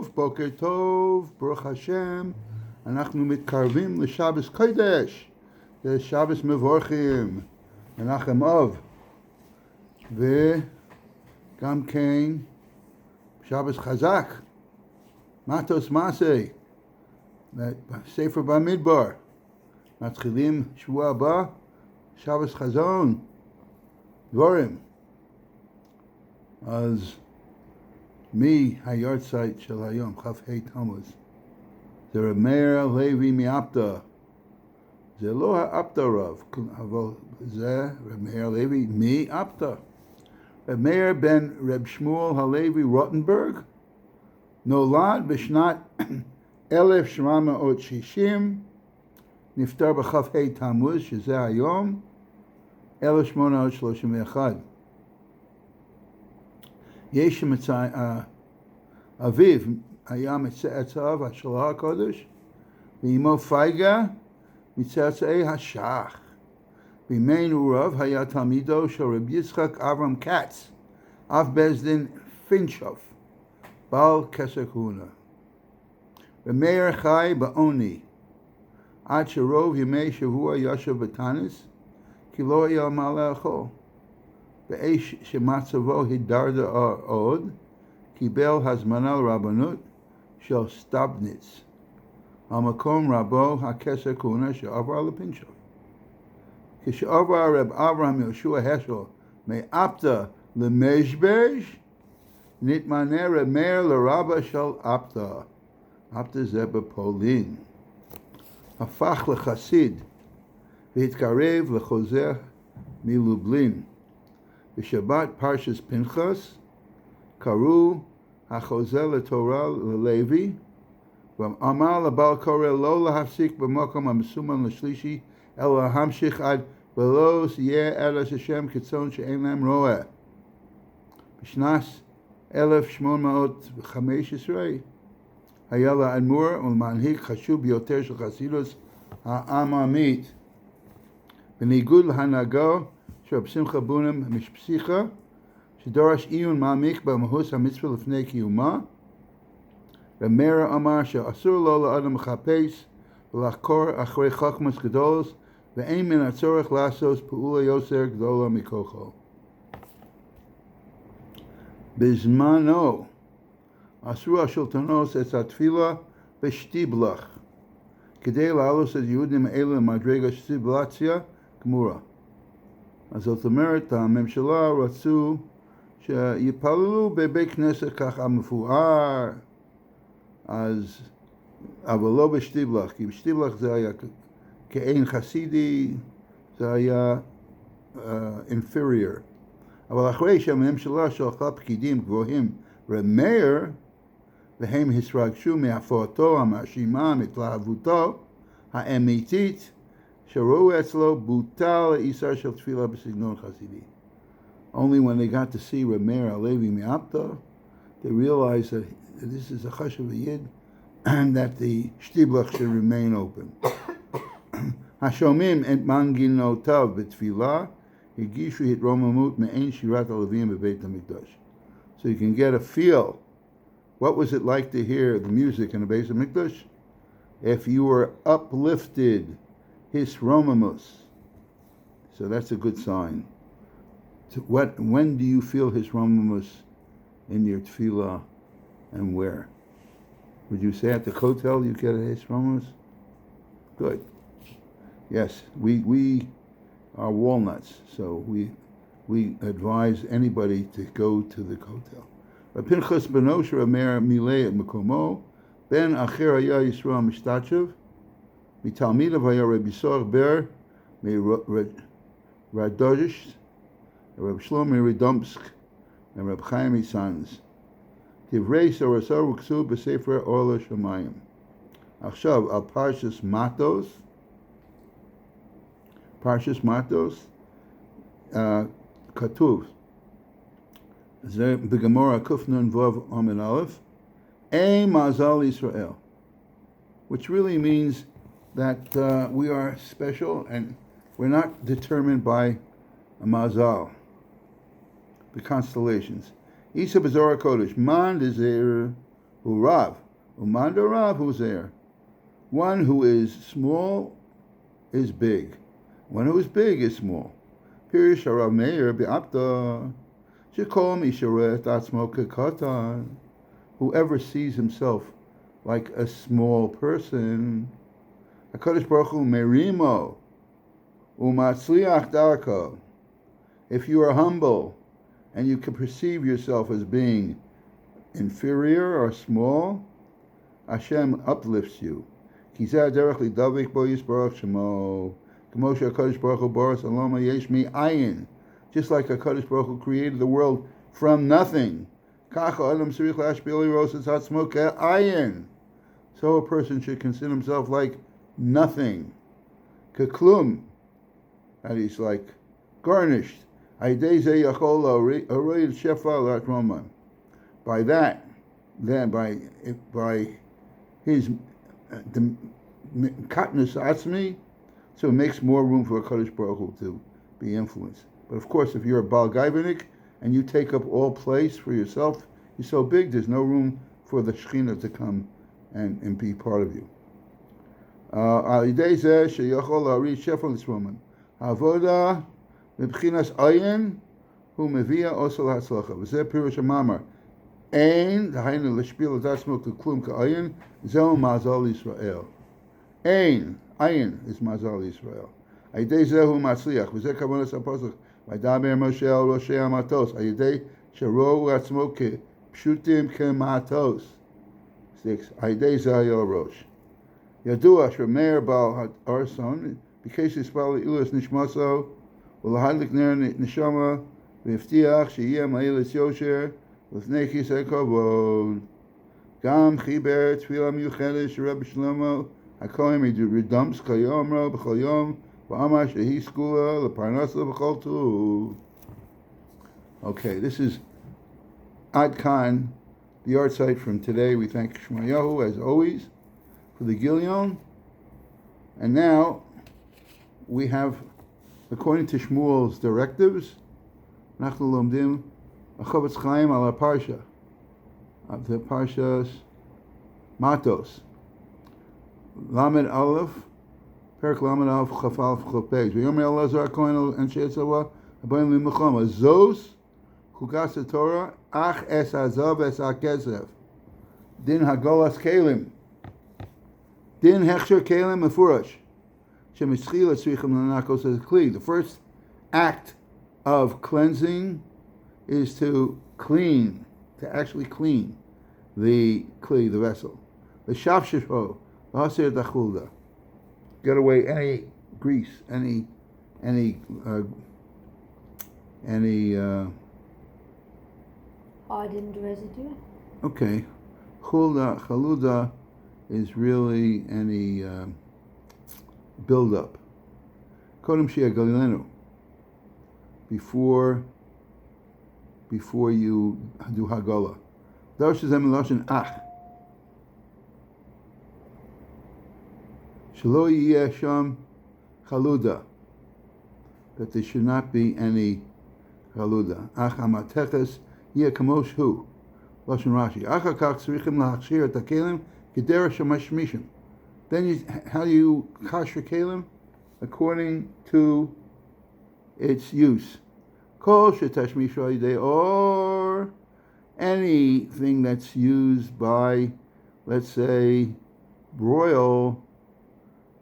בוקר טוב, ברוך השם, אנחנו מתקרבים לשבס קודש, זה שבס מבורכים, מנחם אב, וגם כן שבס חזק, מטוס מסי, ספר במדבר, מתחילים שבוע הבא, שבס חזון, דבורים. אז מי היורצייט של היום, כ"ה תמוז? זה רב מאיר הלוי מאפתא. זה לא האפתא רב, אבל זה רב מאיר הלוי מאפתא. רב מאיר בן רב שמואל הלוי רוטנברג נולד בשנת 1760, נפטר בכ"ה תמוז, שזה היום, 1831. יש אביו היה מצאצאיו השלח הקודש, ואמו פייגה מצאצאי השח. בימי נעוריו היה תלמידו של רב יצחק אברהם כץ, אב בית דין פינשוף, בעל כסר כהונה. רב מאיר חי בעוני, עד שרוב ימי שבוע ישב בתנ"ס, כי לא היה מה לאכול. באש שמצבו הידרדר עוד, קיבל הזמנה לרבנות של סטבניץ, המקום רבו הכסר כהונה שעבר לפינשוף. כשעבר רב אברהם יהושע השל מאפתא למזבז, נתמנה רב מאיר לרבה של אפתא. אפתא זה בפולין. הפך לחסיד והתקרב לחוזר מלובלין. בשבת פרשת פנחס קראו החוזר לתורה ללוי, ואמר לבעל קורא לא להפסיק במקום המסומן לשלישי, אלא להמשיך עד ולא יהיה ארץ השם כצאן שאין להם רועה. בשנת 1815 היה לאדמו"ר ולמנהיג חשוב ביותר של חסידות העממית. בניגוד להנהגה של רב שמחה בונם משפסיכה, שדורש עיון מעמיק במהות המצווה לפני קיומה, רב מאיר אמר שאסור לו לאדם לחפש ולחקור אחרי חוכמות גדולות, ואין מן הצורך לעשות פעולה יותר גדולה מכוחו. בזמנו אסרו השלטונות את התפילה בשטיבלח, כדי להעלות את היהודים האלה למדרגה שטיבלציה גמורה. אז זאת אומרת, הממשלה רצו שיפללו בבית כנסת ככה מפואר, אבל לא בשטיבלח, כי בשטיבלח זה היה כאין חסידי, זה היה inferior. אבל אחרי שהממשלה שלחה פקידים גבוהים רב מאיר, והם התרגשו מהפועתו המאשימה, מתלהבותו האמיתית, שראו אצלו בוטל איסר של תפילה בסגנון חסידי. Only when they got to see Reb Meir Halevi Me'apta, they realized that this is a chashuv yid and that the shtiblach should remain open. השומעים את מנגינותיו בתפילה הגישו התרוממות מעין שירת הלווים בבית המקדש. So you can get a feel. What was it like to hear the music in the Beis HaMikdash? If you were uplifted, his romamus. So that's a good sign. So when do you feel his romamus in your tefillah, and where? Would you say at the hotel you get a his romamus? Good. Yes, we are walnuts, so we advise anybody to go to the hotel. Pinchas beno של מאיר מילא את מקומו, בן אחר היה ישראל משתתשב, מתלמידיו היה רבי יששכר בר מרדוז'ש, רב שלמה מרדומסק, ורב חיים מסאנז. דברי סורסו רוכזו בספר אור לשמיים. עכשיו על פרשת מטוס, כתוב, זה בגמרא קנ"ו עמוד א', אין מזל ישראל, which really means that we are special and we're not determined by a mazal, the constellations. Isa B'Zohar Kodesh, man dezer Urav. Umanda Rav, who's there? One who is small is big. One who is big is small. Pirish Harav Meir be'apta. Shekol misharet atzmo kekatan. Whoever sees himself like a small person. HaKadosh Baruch Hu merimo umatzliach darko. If you are humble and you can perceive yourself as being inferior or small, Hashem uplifts you. Kizah derech lidavik bo yisbarach shemo. K'moshe HaKadosh Baruch Hu boras aloma yesh mi ayin. Just like HaKadosh Baruch Hu created the world from nothing. Kacha adam tzarich lashpil rosas hatzmo ke'ayin. So a person should consider himself like nothing. Keklum. That he's like garnished. By that, then by his katnus atzmi, so it makes more room for a Kadosh Baruch Hu to be influenced. But of course, if you're a Baal Gaivanik and you take up all place for yourself, you're so big, there's no room for the Shekhinah to come and be part of you. Avoda מבחינת עין הוא מביא עושה להצלחה. וזה פירוש המאמר. אין, דהיינו להשפיל את עצמו ככלום כעין, זהו מזל ישראל. אין, עין is מזל ישראל. על ידי זה הוא מצליח, וזה כוונת הפסוק. וידבר משה על ראשי המטוס, על ידי שראו עצמו כפשוטים כמטוס. 6. על ידי זה היה הראש. ידוע שמאיר בעל הארסון, ביקש לספר לאילוס נשמתו, ולהדליק נר נשמה, והבטיח שיהיה מעילת יושר לפני כיסא כבוד. גם חיבר תפילה מיוחדת של רבי שלמה הכהן רדמס כיום רב בכל יום, ואמר שהיא סגולה לפרנסה בכל טוב. Okay, this is Ad Khan, the art site from today. We thank Shmayahu, as always, for the Gilyon. And now we have, according to Shmuel's directives, Nachnu Lomdim a Chavetz Chaim ala Parsha, of the Parshas Matos. Lamed Aleph, Perak Lamed Aleph, Chaf Aleph, Chaf Pej. V'yomer Elazar Kohen Anshe Tzava, Abayim Limachama. Zos, Chugas Torah, Ach Es Hazav Es HaKesef. Din Hagolas Kelim. Din Hechsher Kelim Mefurash. The first act of cleansing is to clean, to actually clean the kli, the vessel. The shafshisho, the hasir dachulda. Get away any grease, any hardened residue. Okay, chaluda is really any build-up. Kodem shia galilenu. Before you do hagala. Darsha zem lashon ach. Shelo yiyeh sham chaluda. That there should not be any chaluda. Ach amateches yiyeh kamosh hu. Lashon Rashi. Ach hakach tzrichim lahachshir et hakelim kedera shamashmishim. Then how do you kasher kelim? According to its use. Kol shetashmishu al-yidei, or anything that's used by, let's say, broil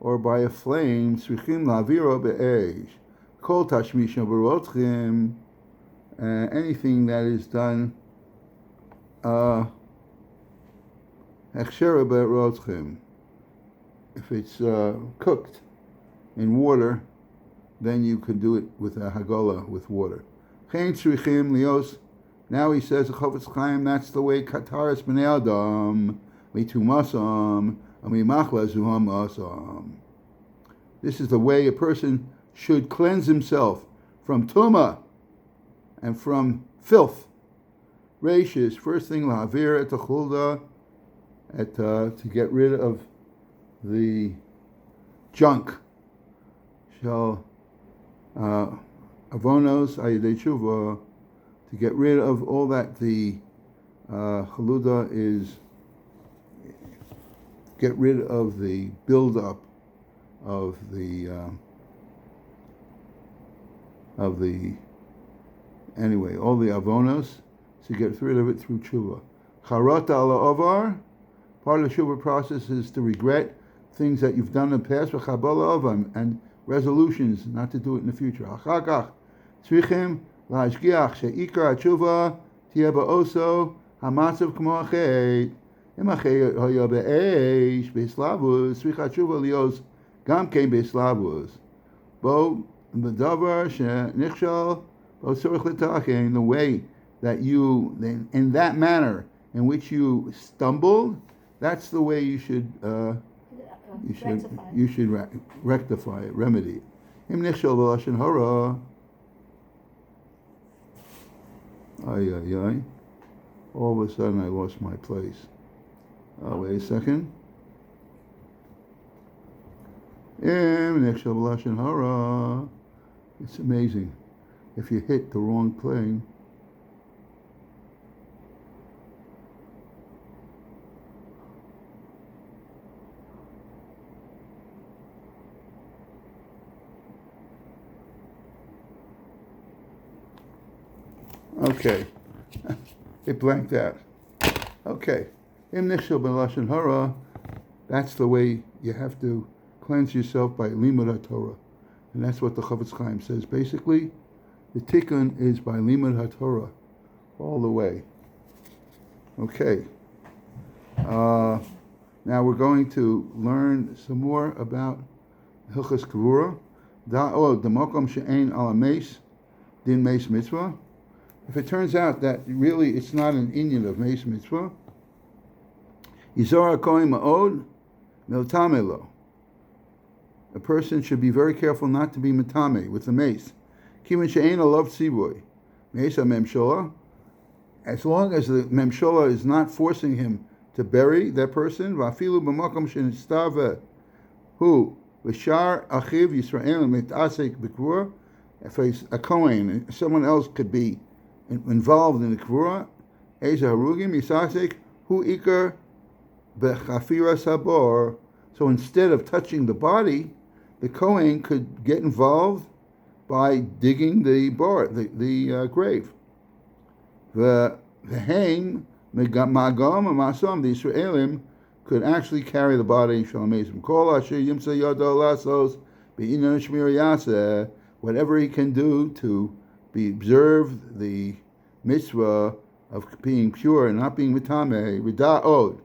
or by a flame, tzrichim la'aviro be'esh. Kol tashmishu b'rotchim, anything that is done hechshera be'rotchim. If it's cooked in water, then you could do it with a hagola, with water. Now he says, Chavetz Chaim, that's the way kataras b'nei adam, mitumasam, amimachla zuham asam. This is the way a person should cleanse himself from tuma and from filth. Reishis, first thing, lahavir et chulda, to get rid of the junk. Shall avonos ayidei tshuva, to get rid of all that the chaluda is get rid of the buildup of the anyway, all the avonos, so you get rid of it through tshuva. Charata ala avar, part of the tshuva process is to regret things that you've done in the past, and resolutions not to do it in the future. Achakach, tzrichem la'ashgiach she'ikar tshuva tia ba'oso hamatzav k'mo achet. Im achet hoya be'esh be'slavus, tzricha tshuva lios gam kein be'slavus. Bo b'davar she'nichshal bo tzorich l'tachen, the way that you, in that manner in which you stumbled, that's the way you should rectify it, remedy it. Im nichshal v'lashon hara. Ay, ay, ay. All of a sudden I lost my place. Wait a second. Im nichshal v'lashon hara. It's amazing. If you hit the wrong plane, okay, it blanked out. Okay, im nichshel b'lashon hara. That's the way you have to cleanse yourself by limud haTorah, and that's what the Chavetz Chaim says. Basically, the tikkun is by limud haTorah, all the way. Okay. Now we're going to learn some more about Hilchas Kavura. The mokom she'ein ala meis din meis mitzvah. If it turns out that really it's not an inyan of meis mitzvah, Yizor HaKohen ma'od miltame lo. A person should be very careful not to be mitame with the mace. Kimin she'ein alav tzivoy. Meis ha-memshola. As long as the memshola is not forcing him to bury that person, va'afilu b'makom she'nistave hu v'shar achiv Yisrael mitasek b'kvura. If a Kohen, someone else could be involved in the kvura, eza harugim yisasek hu ikar b'chafira sabor. So instead of touching the body, the Kohen could get involved by digging the grave. The haim magam and masam, the Israelim could actually carry the body. Shalomezim kol asher yimsa yado lasos be'inan shmir yaseh. Whatever he can do to observe the mitzvah of being pure and not being mitame, rida'od.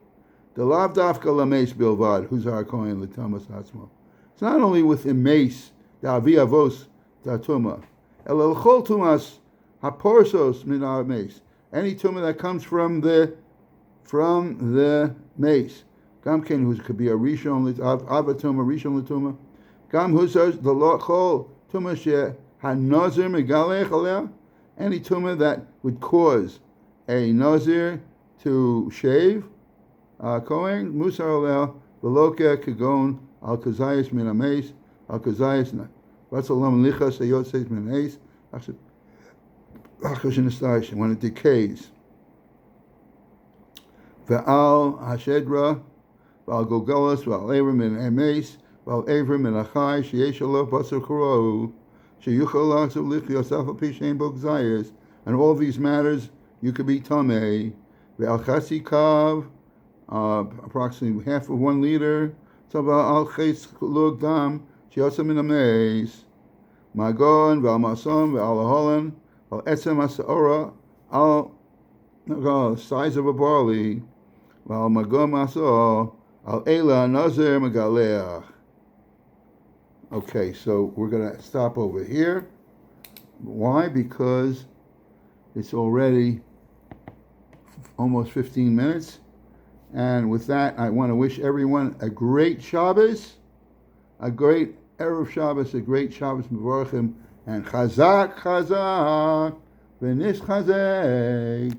The lav dafka lameis bilvad, who's our kohen l'tamas hatzmo. It's not only with mace, the avi avos datuma, el chol tumas haporsos min mace. Any tumah that comes from the mace. Gam ken, who could be a rishon avatuma, rishon l'tuma. Gam husas the chol tumah she hanazir megalech aleh. Any tumah that would cause a nazir to shave. Kohen musar aleh v'loke kagon al kazayis min ameis al kazayis vatzalam lichas ayotzeis min ameis when it decays. Ve'al hashedra ve'al gogalas ve'al evrim min ameis ve'al evrim min achai sheyesh alav basar kuro sheyuchal la'asav lichios afal pi shein bo kazayis. And all these matters you could be tamei. Ve'al chasi kav, approximately half of 1 liter. So al ches lug dam sheyasa min ameis. Magon ve'al masom ve'al aholan ve'al etzem hasaora al size of a barley. Ve'al magon maso al ela nazir megaleach. Okay, so we're going to stop over here. Why? Because it's already almost 15 minutes. And with that, I want to wish everyone a great Shabbos, a great Erev Shabbos, a great Shabbos Mevorachim, and Chazak, Chazak, V'nish Chazek.